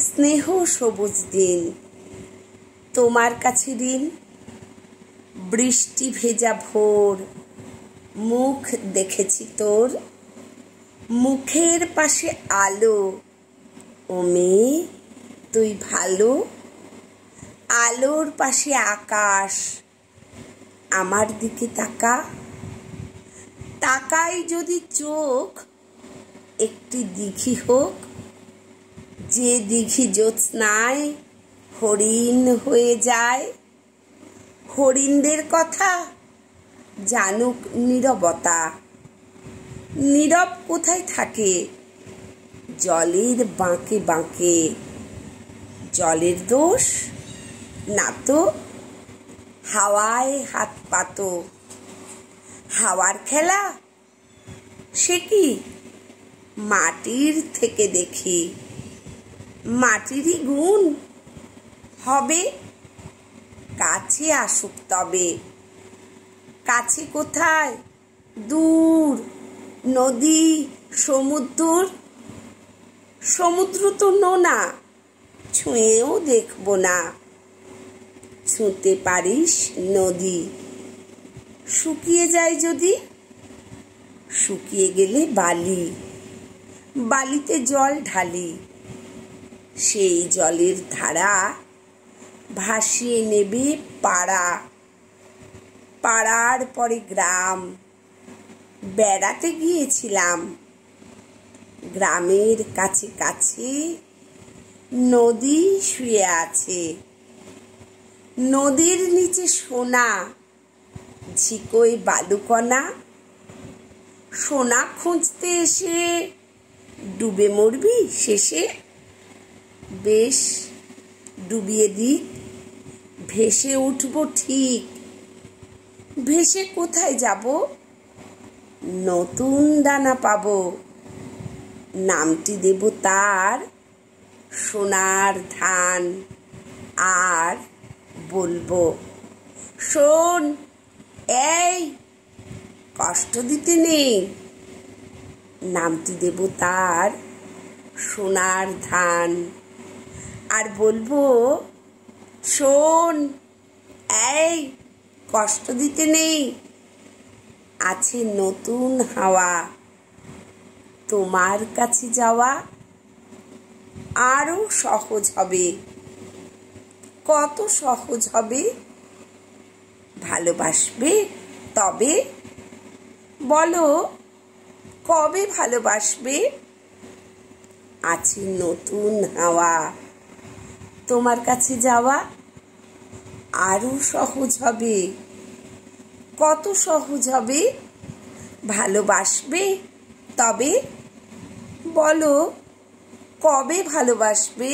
স্নেহ সবুজ দিন, তোমার কাছে ঋণ। বৃষ্টি ভেজা ভোর, মুখ দেখেছি তোর, মুখের পাশে আলো। ও মেয়ে তুই ভালো, আলোর পাশে আকাশ। আমার দিকে তাকা, তাকাই যদি চোখ, একটি দিঘি হোক, যে দিঘি জ্যোৎস্নায় হরিণ হয়ে যায়। হরিণদের কথা জানুক নীরবতা, নীরব কোথায় থাকে জলের বাঁকে বাঁকে। জলের দোষ না তো, হাওয়ায় হাত পাতো। হাওয়ার খেলা সে কি মাটির থেকে দেখি। মাটিরই গুণ হবে, কাছে আসুক তবে। কাছে কোথায়, দূর নদী সমুদ্র। সমুদ্র তো নোনা, ছুঁয়েও দেখব না। ছুঁতে পারিস নদী, শুকিয়ে যায় যদি। শুকিয়ে গেলে বালি, বালিতে জল ঢালি। সেই জলের ধারা ভাসিয়ে নেবে পাড়া, পাড়ার পরে গ্রাম। বেড়াতে গিয়েছিলাম, গ্রামের কাছে কাছে নদী শুয়ে আছে। নদীর নিচে সোনা, ঝিকোয় বালুকণা। সোনা খুঁজতে এসে ডুবে মরবি শেষে। বেশ ডুবিয়ে দিক, ভেসে উঠব ঠিক। ভেসে কোথায় যাব, নতুন ডানা পাবো। নামটি দেব তার সোনার ধান। আর বলবো, শোন এই কষ্ট দিতে নেই। নামটি দেব তার সোনার ধান। আর বলবো, শোন এই কষ্ট দিতে নেই। আছে নতুন হাওয়া, তোমার কাছে যাওয়া আরো সহজ হবে। কত সহজ হবে, ভালোবাসবে তবে। বলো কবে ভালোবাসবে। আছে নতুন হাওয়া, তোমার কাছে যাওয়া আরো সহজ হবে। কত সহজ হবে, ভালোবাসবে তবে। বলো কবে ভালোবাসবে।